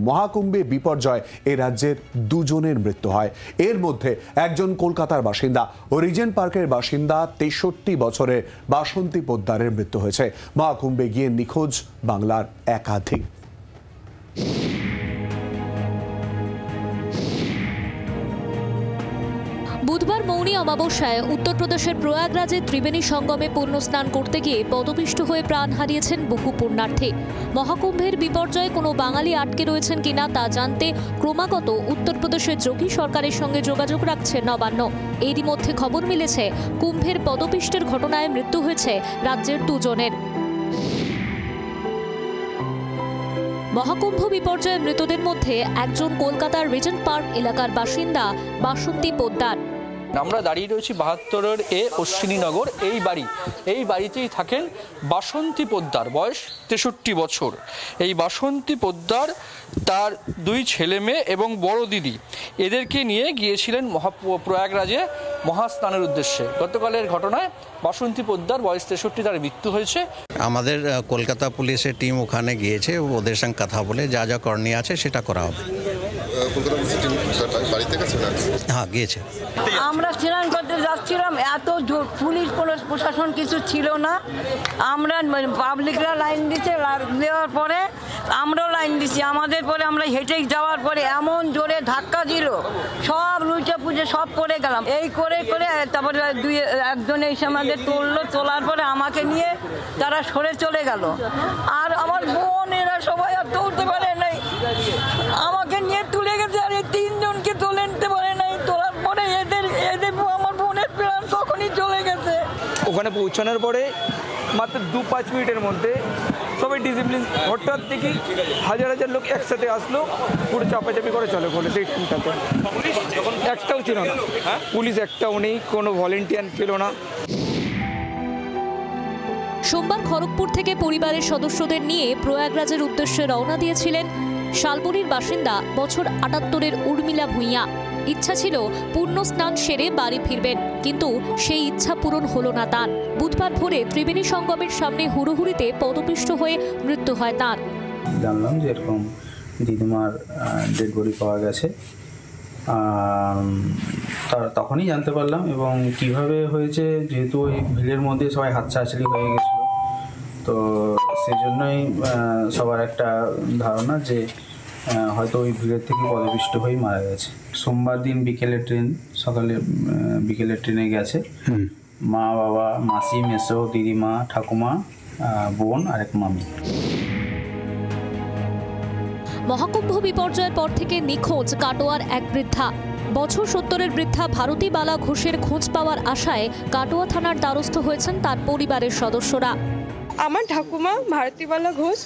মহাকুম্ভে বিপর্যয় এ রাজ্যের দুজনের মৃত্যু হয়। এর মধ্যে একজন কলকাতার বাসিন্দা ও রিজেন্ট পার্কের বাসিন্দা ৬৩ বছরের বাসন্তী পোদ্দারের মৃত্যু হয়েছে। মহাকুম্ভে গিয়ে নিখোঁজ বাংলার একাধিক। বুধবার মৌনী অমাবস্যায় উত্তরপ্রদেশের প্রয়াগরাজে ত্রিবেণী সঙ্গমে পূর্ণ স্নান করতে গিয়ে পদপিষ্ট হয়ে প্রাণ হারিয়েছেন বহু পুণ্যার্থী। মহাকুম্ভের বিপর্যয়ে কোনো বাঙালি আটকে রয়েছেন কিনা তা জানতে ক্রমাগত উত্তরপ্রদেশের যোগী সরকারের সঙ্গে যোগাযোগ রাখছে নবান্ন। এরই মধ্যে খবর মিলেছে কুম্ভের পদপিষ্টের ঘটনায় মৃত্যু হয়েছে রাজ্যের দুজনের। মহাকুম্ভ বিপর্যয়ে মৃতদের মধ্যে একজন কলকাতার রিজেন্ট পার্ক এলাকার বাসিন্দা বাসন্তী পোদ্দার। আমরা দাঁড়িয়ে রয়েছি ৭২ এ অশ্বিনীনগর। এই বাড়িতেই থাকেন বাসন্তী পোদ্দার, বয়স ৬৩ বছর। এই বাসন্তী পোদ্দার তার ২ ছেলে মেয়ে এবং বড় দিদি এদেরকে নিয়ে গিয়েছিলেন প্রয়াগরাজে মহাস্নানের উদ্দেশ্যে। গতকালের ঘটনায় বাসন্তী পোদ্দার বয়স ৬৩, তার মৃত্যু হয়েছে। আমাদের কলকাতা পুলিশের টিম ওখানে গিয়েছে, ওদের সঙ্গে কথা বলে যা যা করণীয় আছে সেটা করা হবে। হ্যাঁ, গিয়েছে। আমরা স্নান করতে যাচ্ছিলাম, এত পুলিশ প্রশাসন কিছু ছিল না। আমরা পাবলিকরা লাইন দিচ্ছে, দেওয়ার পরে আমরাও লাইন দিচ্ছি। আমাদের পরে আমরা হেঁটে যাওয়ার পরে এমন জোরে ধাক্কা দিল, সব লুচে পুজে সব পড়ে গেলাম। এই করে করে তারপরে একজন এসে আমাদের তোলার পরে আমাকে নিয়ে তারা সরে চলে গেল। আর আমার বোনেরা সবাই আর তুলতে পারে নাই, আমাকে নিয়ে তুলে গেছে। আর এই ৩ জনকে তুলে নিতে পারে নাই। তোলার পরে এদের আমার বোনের প্রাণ তখনই চলে গেছে। ওখানে পৌঁছানোর পরে মাত্র ২-৫ মিনিটের মধ্যে সবাই ডিসিপ্লিন, হঠাৎ থেকে হাজার হাজার লোক একসাথে আসলো, পুরো চাপাচাপি করে চলে বলে। সেই টিমটাতে একটাও ছিল না, পুলিশ একটাও নেই, কোনো ভলেন্টিয়ার ছিল না। সোমবার খড়গপুর থেকে পরিবারের সদস্যদের নিয়ে প্রয়াগরাজের উদ্দেশ্যে রওনা দিয়েছিলেন শালবনির বাসিন্দা বছর ৭৮-এর উর্মিলা ভূঁইয়া। ইচ্ছা ছিল পূর্ণ স্নান সেরে বাড়ি ফিরবেন, কিন্তু সেই ইচ্ছা পূরণ হলো না তার। বুধবার ভোরে ত্রিবেণী সঙ্গমের সামনে হুড়োহুড়িতে পদপিষ্ট হয়ে মৃত্যু হয় তার। জানলাম যে এরকম দিদিমার ডেড বডি পাওয়া গেছে, তখনই জানতে পারলাম। এবং কিভাবে হয়েছে, যেহেতু ওই ভিড়ের মধ্যে সবাই হাতছাছাড়ি হয়ে গেছিলো, তো সেই জন্যই সবার একটা ধারণা যে হয়তো ওই ভিড়ের থেকে পদপিষ্ট হয়েই মারা গেছে। সোমবার দিন বিকেলের ট্রেন, সকালে বিকেলের ট্রেনে গেছে। মা, বাবা, মাসি, মেসো, দিদিমা, ঠাকুমা, বোন আর এক মামি। মহাকুম্ভ বিপর্যয়ের পর থেকে নিখোঁজ কাটোয়ার এক বৃদ্ধা। বছর ৭০-এর বৃদ্ধা ভারতী বালা ঘোষের খোঁজ পাওয়ার আশায় কাটোয়া থানার দ্বারস্থ হয়েছেন তার পরিবারের সদস্যরা। আমার ঠাকুমা ভারতীবালা ঘোষ,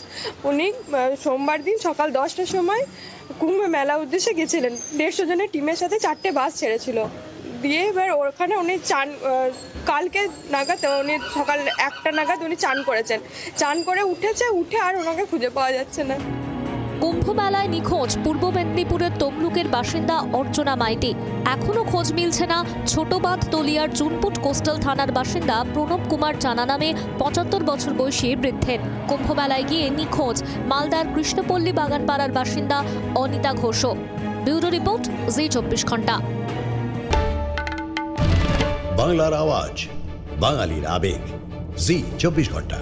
উনি সোমবার দিন সকাল ১০টার সময় কুম্ভ মেলা উদ্দেশ্যে গেছিলেন। ১৫০ জনের টিমের সাথে 4টে বাস ছেড়েছিল। দিয়ে এবার ওখানে উনি কালকে নাগাদ, উনি সকাল 1টা নাগাদ উনি চান করেছেন। চান করে উঠে আর ওনাকে খুঁজে পাওয়া যাচ্ছে না। কুম্ভ মেলায় নিখোঁজ পূর্ব মেদিনীপুরের তমলুকের বাসিন্দা অর্চনা মাইতি। এখনও খোঁজ মিলছে না ছোটবাঁধ তলিয়ার জুনপুট কোস্টাল থানার বাসিন্দা প্রণব কুমার জানা নামে ৭৫ বছর বয়সী বৃদ্ধের। কুম্ভ মেলায় গিয়ে নিখোঁজ মালদার কৃষ্ণপল্লী বাগানপাড়ার বাসিন্দা অনিতা ঘোষও। ব্যুরো রিপোর্ট, জি২৪ ঘন্টা। বাংলার আওয়াজ, বাঙালির আবেগ, জি২৪ ঘন্টা।